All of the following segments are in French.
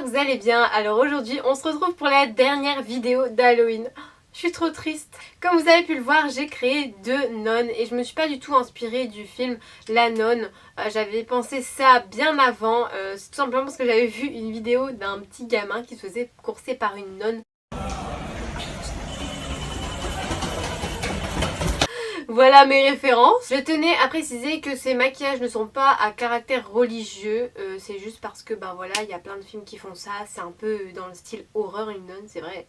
que vous allez bien. Alors aujourd'hui on se retrouve pour la dernière vidéo d'Halloween. Je suis trop triste. Comme vous avez pu le voir, j'ai créé 2 nonnes et je me suis pas du tout inspirée du film La Nonne. J'avais pensé ça bien avant, c'est tout simplement parce que j'avais vu une vidéo d'un petit gamin qui se faisait courser par une nonne. Voilà mes références. Je tenais à préciser que ces maquillages ne sont pas à caractère religieux, c'est juste parce que ben voilà, il y a plein de films qui font ça, c'est un peu dans le style horreur une nonne, c'est vrai.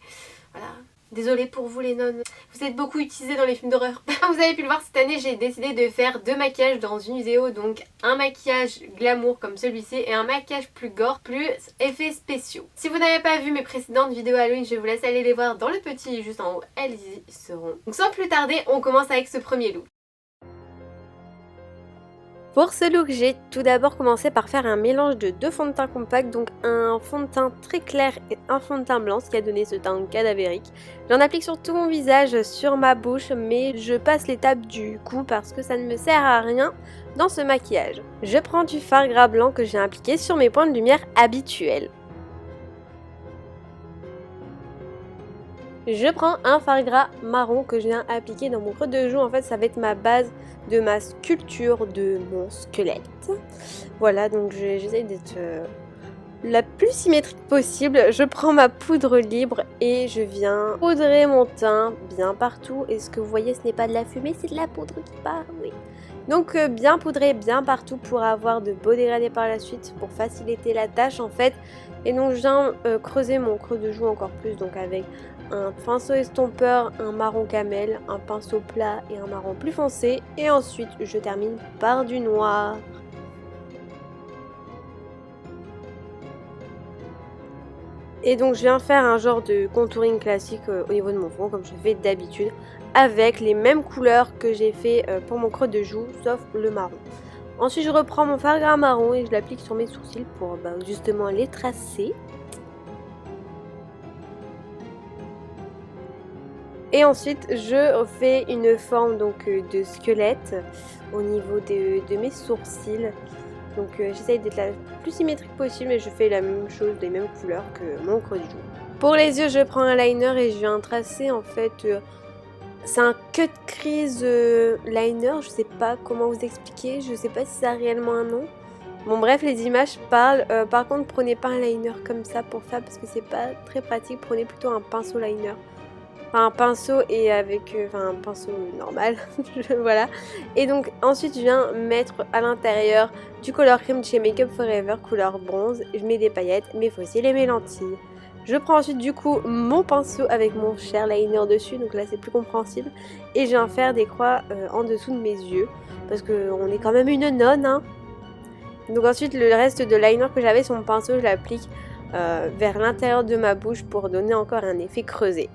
Voilà. Désolée pour vous les nonnes, vous êtes beaucoup utilisées dans les films d'horreur. Comme vous avez pu le voir cette année, j'ai décidé de faire 2 maquillages dans une vidéo. Donc un maquillage glamour comme celui-ci et un maquillage plus gore, plus effets spéciaux. Si vous n'avez pas vu mes précédentes vidéos Halloween, je vous laisse aller les voir dans le petit juste en haut, elles y seront. Donc sans plus tarder, on commence avec ce premier look. Pour ce look, j'ai tout d'abord commencé par faire un mélange de 2 fonds de teint compacts, donc un fond de teint très clair et un fond de teint blanc, ce qui a donné ce teint cadavérique. J'en applique sur tout mon visage, sur ma bouche, mais je passe l'étape du cou parce que ça ne me sert à rien dans ce maquillage. Je prends du fard gras blanc que j'ai appliqué sur mes points de lumière habituels. Je prends un fard gras marron que je viens appliquer dans mon creux de joue. En fait, ça va être ma base de ma sculpture de mon squelette. Voilà, donc j'essaie d'être la plus symétrique possible. Je prends ma poudre libre et je viens poudrer mon teint bien partout. Et ce que vous voyez, ce n'est pas de la fumée, c'est de la poudre qui part, oui. Donc bien poudrer bien partout pour avoir de beaux dégradés par la suite, pour faciliter la tâche en fait. Et donc je viens creuser mon creux de joue encore plus, donc avec un pinceau estompeur, un marron camel, un pinceau plat et un marron plus foncé. Et ensuite je termine par du noir. Et donc je viens faire un genre de contouring classique au niveau de mon front comme je fais d'habitude, avec les mêmes couleurs que j'ai fait pour mon creux de joue, sauf le marron. Ensuite je reprends mon fard gras marron et je l'applique sur mes sourcils pour justement les tracer. Et ensuite je fais une forme donc de squelette au niveau de mes sourcils. Donc j'essaye d'être la plus symétrique possible et je fais la même chose, des mêmes couleurs que mon creux de joue. Pour les yeux, je prends un liner et je viens tracer en fait, c'est un cut crease liner, je sais pas comment vous expliquer, je sais pas si ça a réellement un nom. Bon bref, les images parlent, par contre prenez pas un liner comme ça pour ça parce que c'est pas très pratique, prenez plutôt un pinceau liner. Enfin, un pinceau et avec un pinceau normal. Voilà. Et donc ensuite je viens mettre à l'intérieur du color cream de chez Makeup Forever couleur bronze. Je mets des paillettes, mes fossiles et mes lentilles. Je prends ensuite du coup mon pinceau avec mon cher liner dessus, donc là c'est plus compréhensible. Et je viens faire des croix en dessous de mes yeux parce qu'on est quand même une nonne, hein. Donc ensuite le reste de liner que j'avais sur mon pinceau, je l'applique vers l'intérieur de ma bouche pour donner encore un effet creusé.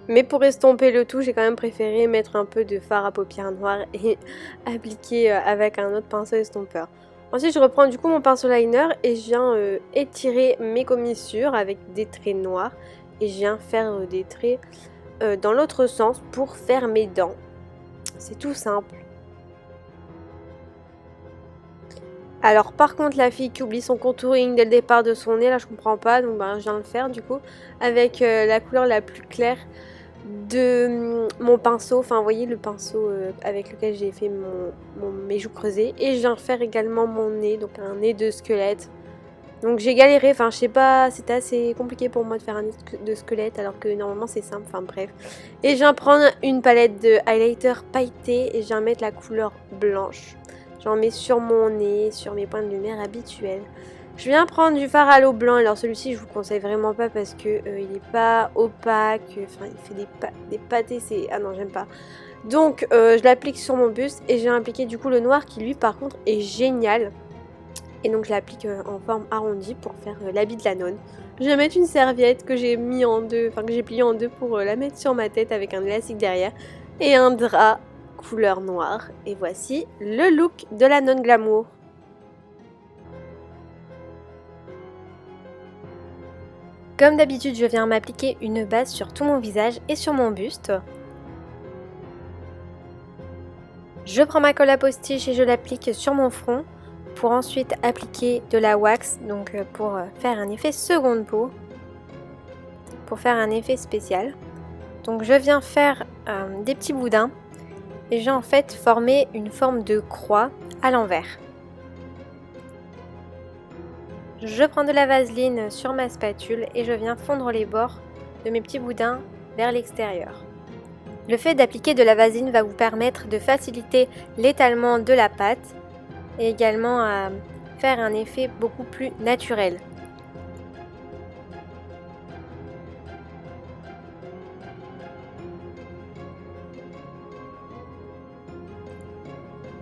Mais pour estomper le tout, j'ai quand même préféré mettre un peu de fard à paupières noires et appliquer avec un autre pinceau estompeur. Ensuite, je reprends du coup mon pinceau liner et je viens étirer mes commissures avec des traits noirs. Et je viens faire des traits dans l'autre sens pour faire mes dents. C'est tout simple. Alors par contre la fille qui oublie son contouring dès le départ de son nez, là je comprends pas, donc je viens le faire du coup avec la couleur la plus claire de mon pinceau, enfin vous voyez le pinceau avec lequel j'ai fait mes joues creusées, et je viens faire également mon nez, donc un nez de squelette. Donc j'ai galéré, enfin je sais pas, c'était assez compliqué pour moi de faire un nez de squelette alors que normalement c'est simple, enfin bref. Et je viens prendre une palette de highlighter pailleté et je viens mettre la couleur blanche. J'en mets sur mon nez, sur mes points de lumière habituels. Je viens prendre du fard à l'eau blanc, alors celui-ci je vous conseille vraiment pas parce que il n'est pas opaque, enfin il fait des pâtés, c'est... Ah non j'aime pas. Donc je l'applique sur mon buste et je viens appliquer du coup le noir qui lui par contre est génial. Et donc je l'applique en forme arrondie pour faire l'habit de la nonne. Je vais mettre une serviette que j'ai mis en deux, enfin que j'ai pliée en deux pour la mettre sur ma tête avec un élastique derrière. Et un drap couleur noire. Et voici le look de la nonne glamour. Comme d'habitude, je viens m'appliquer une base sur tout mon visage et sur mon buste. Je prends ma colle à postiche et je l'applique sur mon front pour ensuite appliquer de la wax, donc pour faire un effet seconde peau, pour faire un effet spécial. Donc je viens faire des petits boudins et j'ai en fait formé une forme de croix à l'envers. Je prends de la vaseline sur ma spatule et je viens fondre les bords de mes petits boudins vers l'extérieur. Le fait d'appliquer de la vaseline va vous permettre de faciliter l'étalement de la pâte et également à faire un effet beaucoup plus naturel.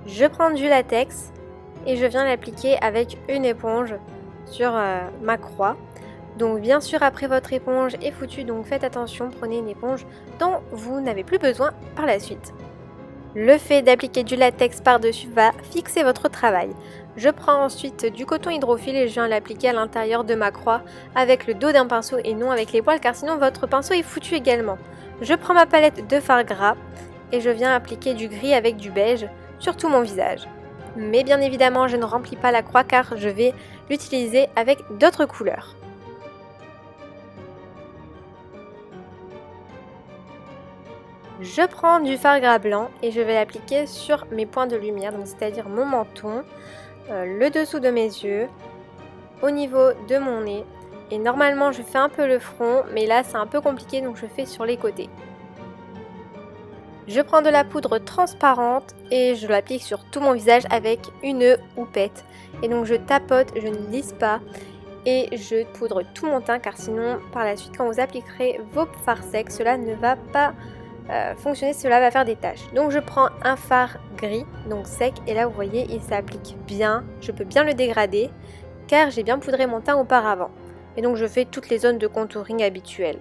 Je prends du latex et je viens l'appliquer avec une éponge sur ma croix. Donc bien sûr après votre éponge est foutue, donc faites attention, prenez une éponge dont vous n'avez plus besoin par la suite. Le fait d'appliquer du latex par-dessus va fixer votre travail. Je prends ensuite du coton hydrophile et je viens l'appliquer à l'intérieur de ma croix avec le dos d'un pinceau et non avec les poils car sinon votre pinceau est foutu également. Je prends ma palette de fard gras et je viens appliquer du gris avec du beige sur tout mon visage. Mais bien évidemment je ne remplis pas la croix car je vais l'utiliser avec d'autres couleurs. Je prends du fard gras blanc et je vais l'appliquer sur mes points de lumière, donc c'est-à-dire mon menton, le dessous de mes yeux, au niveau de mon nez. Et normalement je fais un peu le front, mais là c'est un peu compliqué donc je fais sur les côtés. Je prends de la poudre transparente et je l'applique sur tout mon visage avec une houppette. Et donc je tapote, je ne lisse pas et je poudre tout mon teint car sinon par la suite quand vous appliquerez vos fards secs, cela ne va pas fonctionner, cela va faire des taches. Donc je prends un fard gris, donc sec, et là vous voyez il s'applique bien, je peux bien le dégrader car j'ai bien poudré mon teint auparavant. Et donc je fais toutes les zones de contouring habituelles.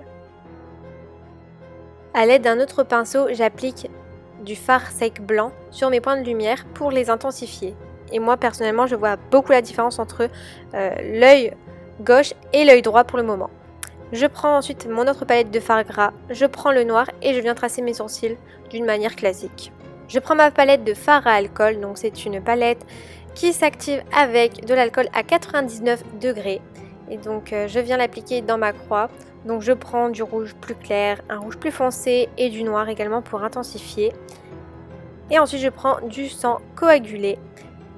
A l'aide d'un autre pinceau, j'applique du fard sec blanc sur mes points de lumière pour les intensifier. Et moi personnellement je vois beaucoup la différence entre l'œil gauche et l'œil droit pour le moment. Je prends ensuite mon autre palette de fard gras, je prends le noir et je viens tracer mes sourcils d'une manière classique. Je prends ma palette de fard à alcool, donc c'est une palette qui s'active avec de l'alcool à 99 degrés. Et donc je viens l'appliquer dans ma croix. Donc je prends du rouge plus clair, un rouge plus foncé et du noir également pour intensifier. Et ensuite je prends du sang coagulé,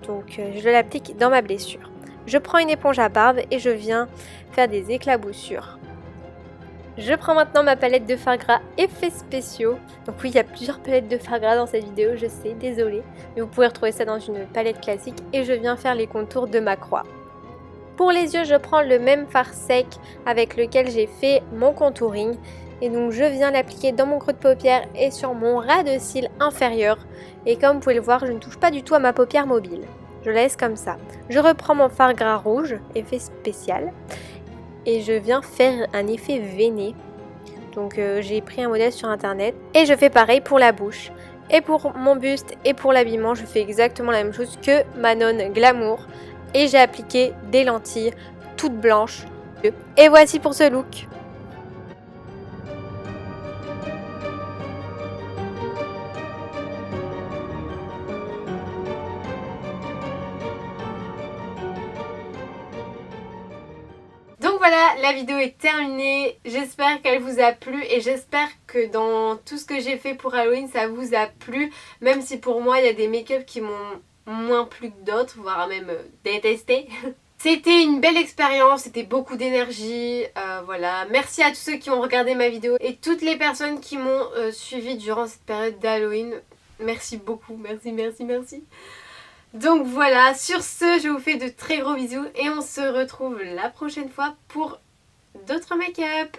donc je l'applique dans ma blessure. Je prends une éponge à barbe et je viens faire des éclaboussures. Je prends maintenant ma palette de fard gras effets spéciaux. Donc oui, il y a plusieurs palettes de fard gras dans cette vidéo, je sais, désolée. Mais vous pouvez retrouver ça dans une palette classique et je viens faire les contours de ma croix. Pour les yeux, je prends le même fard sec avec lequel j'ai fait mon contouring. Et donc je viens l'appliquer dans mon creux de paupière et sur mon ras de cils inférieur. Et comme vous pouvez le voir, je ne touche pas du tout à ma paupière mobile. Je la laisse comme ça. Je reprends mon fard gras rouge, effet spécial. Et je viens faire un effet veiné. Donc j'ai pris un modèle sur internet et je fais pareil pour la bouche. Et pour mon buste et pour l'habillement, je fais exactement la même chose que ma nonne glamour. Et j'ai appliqué des lentilles toutes blanches. Et voici pour ce look. Donc voilà, la vidéo est terminée, j'espère qu'elle vous a plu et j'espère que dans tout ce que j'ai fait pour Halloween ça vous a plu, même si pour moi il y a des make-up qui m'ont moins plu que d'autres, voire même détesté. C'était une belle expérience, c'était beaucoup d'énergie, voilà. Merci à tous ceux qui ont regardé ma vidéo et toutes les personnes qui m'ont suivi durant cette période d'Halloween. Merci beaucoup, merci. Donc voilà, sur ce, je vous fais de très gros bisous et on se retrouve la prochaine fois pour d'autres make-up.